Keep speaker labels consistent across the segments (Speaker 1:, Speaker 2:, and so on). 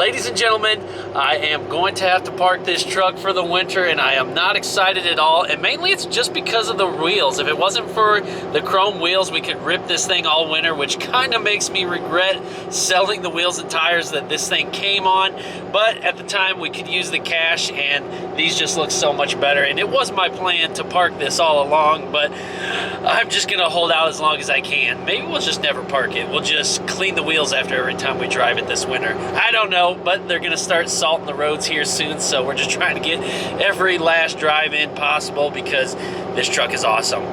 Speaker 1: Ladies and gentlemen, I am going to have to park this truck for the winter, and I am not excited at all, and mainly it's just because of the wheels. If it wasn't for the chrome wheels, we could rip this thing all winter, which kind of makes me regret selling the wheels and tires that this thing came on, but at the time we could use the cash, and these just look so much better, and it was my plan to park this all along, but I'm just going to hold out as long as I can. Maybe we'll just never park it. We'll just clean the wheels after every time we drive it this winter. I don't know, but they're gonna start salting the roads here soon, so we're just trying to get every last drive in possible because this truck is awesome.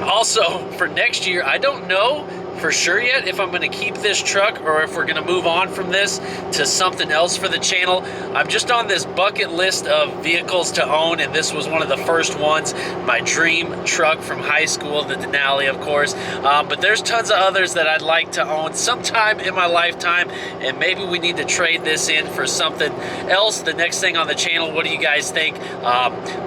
Speaker 1: Also, for next year, I don't know for sure yet if I'm going to keep this truck or if we're going to move on from this to something else for the channel. I'm just on this bucket list of vehicles to own, and this was one of the first ones. My dream truck from high school, the Denali, of course. But there's tons of others that I'd like to own sometime in my lifetime, and maybe we need to trade this in for something else. The next thing on the channel, what do you guys think?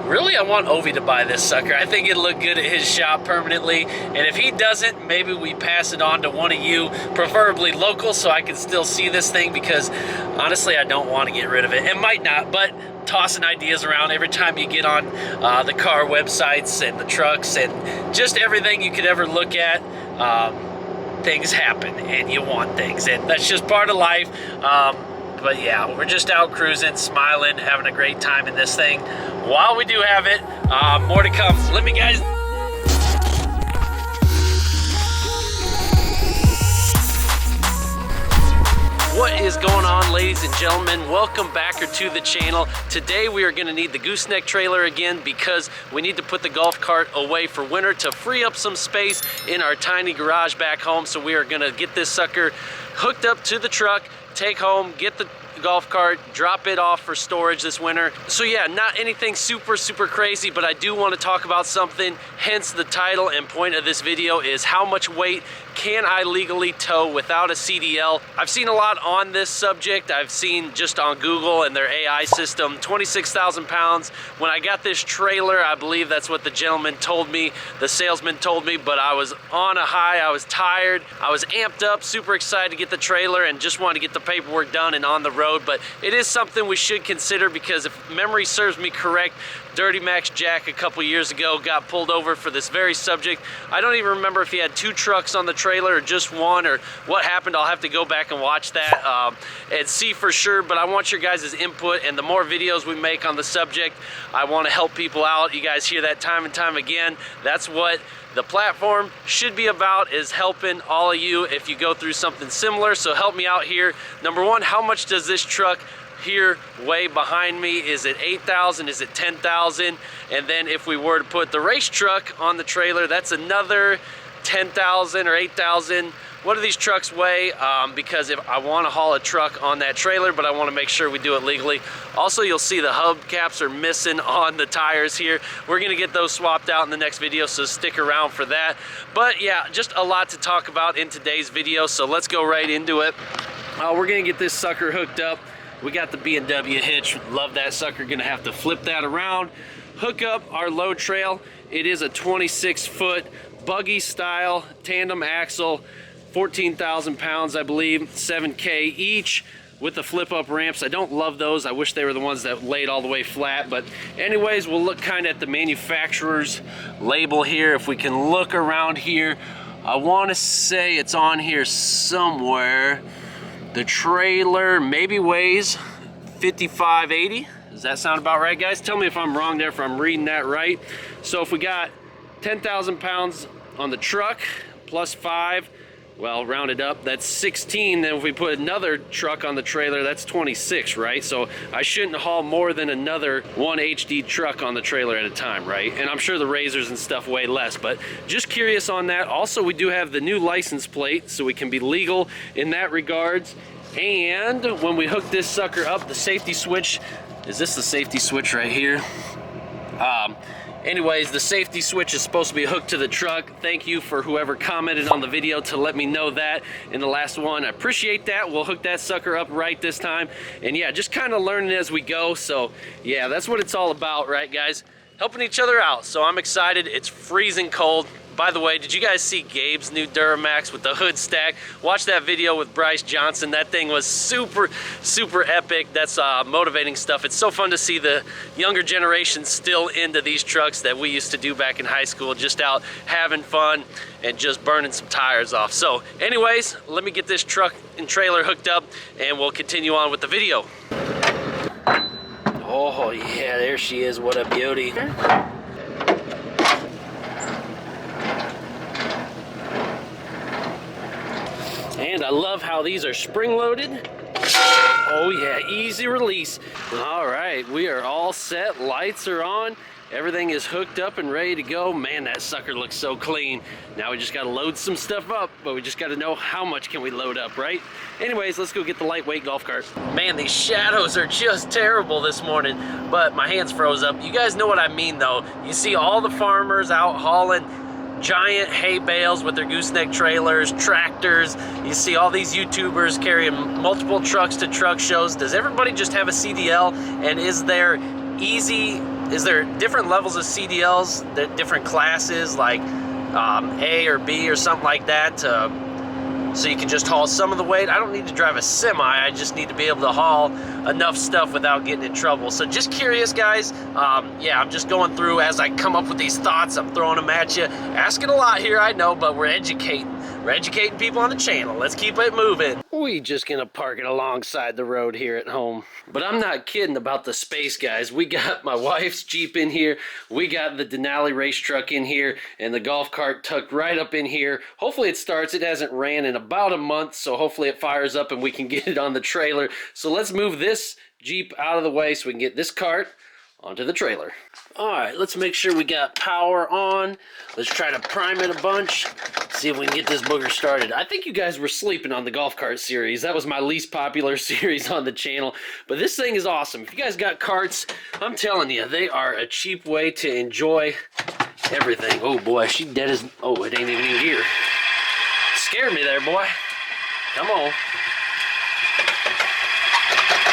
Speaker 1: Really, I want Ovi to buy this sucker. I think it'd look good at his shop permanently, and if he doesn't, maybe we pass it on to one of you, preferably local, so I can still see this thing, because honestly I don't want to get rid of it. It might not, but tossing ideas around every time you get on the car websites and the trucks and just everything you could ever look at. Things happen and you want things, and that's just part of life. But yeah, we're just out cruising, smiling, having a great time in this thing while we do have it. More to come. Let me guys. What is going on, ladies and gentlemen? Welcome back to the channel. Today we are going to need the gooseneck trailer again because we need to put the golf cart away for winter to free up some space in our tiny garage back home. So we are going to get this sucker hooked up to the truck, take home, get the golf cart, drop it off for storage this winter. So yeah, not anything super crazy, but I do want to talk about something, hence the title and point of this video is how much weight can I legally tow without a CDL? I've seen a lot on this subject. I've seen just on Google and their AI system, 26,000 pounds. When I got this trailer, I believe that's what the gentleman told me, the salesman told me, but I was on a high, I was tired, I was amped up, super excited to get the trailer and just wanted to get the paperwork done and on the road. But it is something we should consider because if memory serves me correct, Dirty Max Jack a couple years ago got pulled over for this very subject. I don't even remember if he had 2 trucks on the trailer or just one or what happened. I'll have to go back and watch that and see for sure, but I want your guys' input, and the more videos we make on the subject, I want to help people out. You guys hear that time and time again. That's what the platform should be about, is helping all of you if you go through something similar. So help me out here. Number one, how much does this truck here way behind me? Is it 8,000? Is it 10,000? And then if we were to put the race truck on the trailer, that's another 10,000 or 8,000. What do these trucks weigh? Because if I want to haul a truck on that trailer, but I want to make sure we do it legally. Also, you'll see the hubcaps are missing on the tires here. We're going to get those swapped out in the next video, so stick around for that. But yeah, just a lot to talk about in today's video, so let's go right into it. We're going to get this sucker hooked up. We got the B&W hitch. Love that sucker. Gonna have to flip that around, hook up our load trail. It is a 26-foot buggy style tandem axle, 14,000 pounds, I believe, 7K each with the flip up ramps. I don't love those. I wish they were the ones that laid all the way flat, but anyways, we'll look kind of at the manufacturer's label here. If we can look around here, I want to say it's on here somewhere. The trailer maybe weighs 5580. Does that sound about right, guys? Tell me if I'm wrong there, if I'm reading that right. So if we got 10,000 pounds on the truck plus 5, well, rounded up, that's 16. Then if we put another truck on the trailer, that's 26, right? So I shouldn't haul more than another one HD truck on the trailer at a time, right? And I'm sure the Razors and stuff weigh less, but just curious on that. Also, we do have the new license plate, so we can be legal in that regards. And when we hook this sucker up, the safety switch, is this the safety switch right here? Anyways, the safety switch is supposed to be hooked to the truck. Thank you for whoever commented on the video to let me know that in the last one. I appreciate that. We'll hook that sucker up right this time. And yeah, just kind of learning as we go. So yeah, that's what it's all about, right, guys? Helping each other out. So I'm excited. It's freezing cold. By the way, did you guys see Gabe's new Duramax with the hood stack? Watch that video with Bryce Johnson. That thing was super, super epic. That's motivating stuff. It's so fun to see the younger generation still into these trucks that we used to do back in high school, just out having fun and just burning some tires off. So anyways, let me get this truck and trailer hooked up and we'll continue on with the video. Oh yeah, there she is. What a beauty. And I love how these are spring loaded. Oh yeah, easy release. All right, we are all set. Lights are on. Everything is hooked up and ready to go. Man, that sucker looks so clean. Now we just gotta load some stuff up, but we just gotta know how much can we load up, right? Anyways, let's go get the lightweight golf cart. Man, these shadows are just terrible this morning, but my hands froze up. You guys know what I mean though. You see all the farmers out hauling giant hay bales with their gooseneck trailers, tractors. You see all these YouTubers carrying multiple trucks to truck shows. Does everybody just have a CDL? And is there different levels of CDLs, different classes like A or B or something like that, so you can just haul some of the weight? I don't need to drive a semi, I just need to be able to haul enough stuff without getting in trouble. So just curious, guys. Yeah, I'm just going through as I come up with these thoughts. I'm throwing them at you. Asking a lot here, I know, but we're educating. We're educating people on the channel. Let's keep it moving. We just gonna park it alongside the road here at home. But I'm not kidding about the space, guys. We got my wife's Jeep in here. We got the Denali race truck in here and the golf cart tucked right up in here. Hopefully it starts. It hasn't ran in about a month, so hopefully it fires up and we can get it on the trailer. So let's move this Jeep out of the way so we can get this cart onto the trailer. All right, let's make sure we got power on. Let's try to prime it a bunch. See if we can get this booger started. I think you guys were sleeping on the golf cart series. That was my least popular series on the channel. But this thing is awesome. If you guys got carts, I'm telling you, they are a cheap way to enjoy everything. Oh boy, she dead as... Oh, it ain't even in gear. Scared me there, boy. Come on.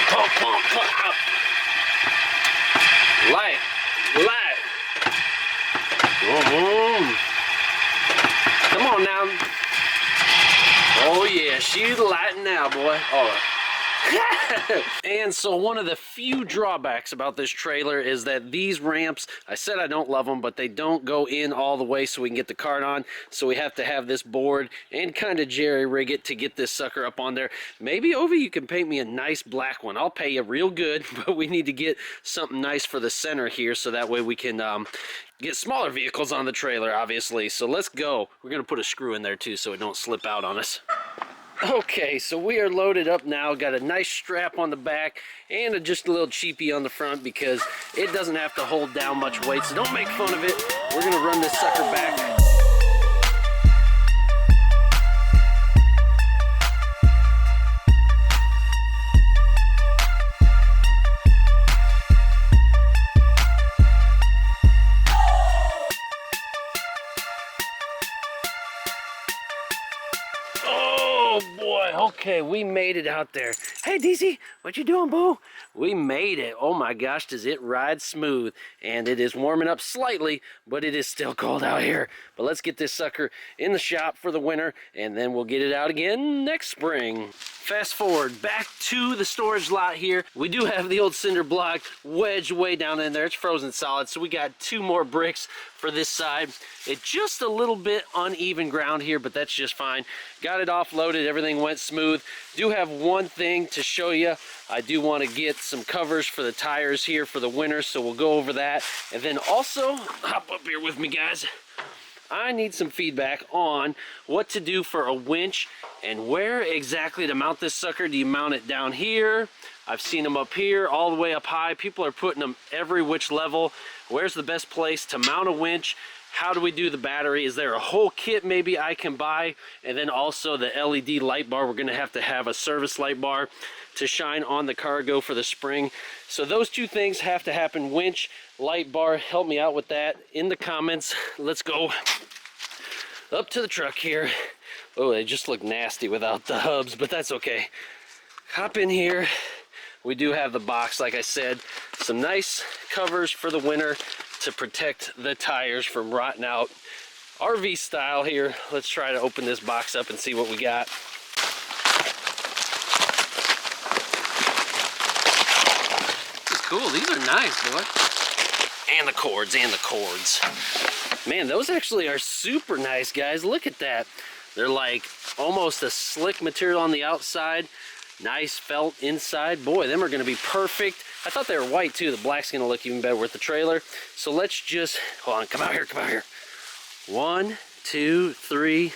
Speaker 1: Pump, pump, pump. Light. Come on now. Oh yeah, she's lighting now, boy. All right. And so one of the few drawbacks about this trailer is that these ramps, I said I don't love them, but they don't go in all the way so we can get the cart on. So we have to have this board and kind of jerry rig it to get this sucker up on there. Maybe Ovi, you can paint me a nice black one. I'll pay you real good, but we need to get something nice for the center here so that way we can get smaller vehicles on the trailer, obviously. So let's go. We're gonna put a screw in there too so it don't slip out on us. Okay, so we are loaded up now. Got a nice strap on the back and just a little cheapie on the front because it doesn't have to hold down much weight, so don't make fun of it. We're gonna run this sucker back. Okay, we made it out there. Hey, DC, what you doing, boo? We made it. Oh my gosh, does it ride smooth. And it is warming up slightly, but it is still cold out here. But let's get this sucker in the shop for the winter, and then we'll get it out again next spring. Fast forward back to the storage lot here. We do have the old cinder block wedged way down in there. It's frozen solid, so we got 2 more bricks for this side. It's just a little bit uneven ground here, but that's just fine. Got it offloaded, everything went smooth. Do have one thing to show you. I do want to get some covers for the tires here for the winter, so we'll go over that. And then also, hop up here with me, guys. I need some feedback on what to do for a winch and where exactly to mount this sucker. Do you mount it down here? I've seen them up here, all the way up high. People are putting them every which level. Where's the best place to mount a winch? How do we do the battery? Is there a whole kit maybe I can buy? And then also the LED light bar. We're gonna have to have a service light bar to shine on the cargo for the spring. So those 2 things have to happen. Winch, light bar, help me out with that in the comments. Let's go up to the truck here. Oh, they just look nasty without the hubs, but that's okay. Hop in here. We do have the box, like I said, some nice covers for the winter to protect the tires from rotting out. RV style here. Let's try to open this box up and see what we got. This is cool. These are nice, boy. And the cords, and the cords. Man, those actually are super nice, guys. Look at that. They're like almost a slick material on the outside. Nice felt inside. Boy, them are gonna be perfect. I thought they were white too. The black's gonna look even better with the trailer. So let's just, hold on, come out here, come out here. 1, 2, 3,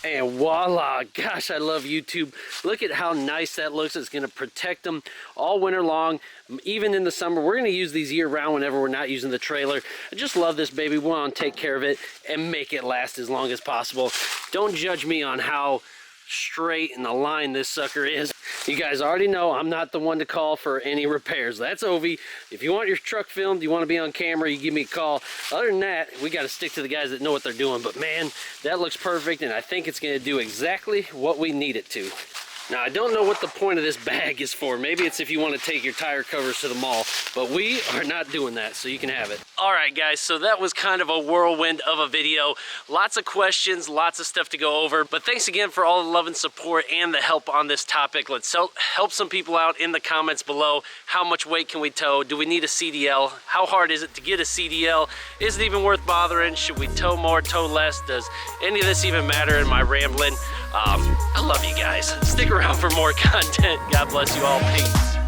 Speaker 1: and voila. Gosh, I love YouTube. Look at how nice that looks. It's gonna protect them all winter long. Even in the summer, we're gonna use these year round whenever we're not using the trailer. I just love this baby. We wanna take care of it and make it last as long as possible. Don't judge me on how straight in the line this sucker is. You guys already know I'm not the one to call for any repairs. That's Ovi. If you want your truck filmed, you want to be on camera, you give me a call. Other than that, we got to stick to the guys that know what they're doing. But man, that looks perfect, and I think it's going to do exactly what we need it to. Now, I don't know what the point of this bag is for. Maybe it's if you want to take your tire covers to the mall, but we are not doing that, so you can have it. All right, guys, so that was kind of a whirlwind of a video. Lots of questions, lots of stuff to go over, but thanks again for all the love and support and the help on this topic. Let's help some people out in the comments below. How much weight can we tow? Do we need a CDL? How hard is it to get a CDL? Is it even worth bothering? Should we tow more, tow less? Does any of this even matter in my rambling? I love you guys. Stick around for more content. God bless you all. Peace.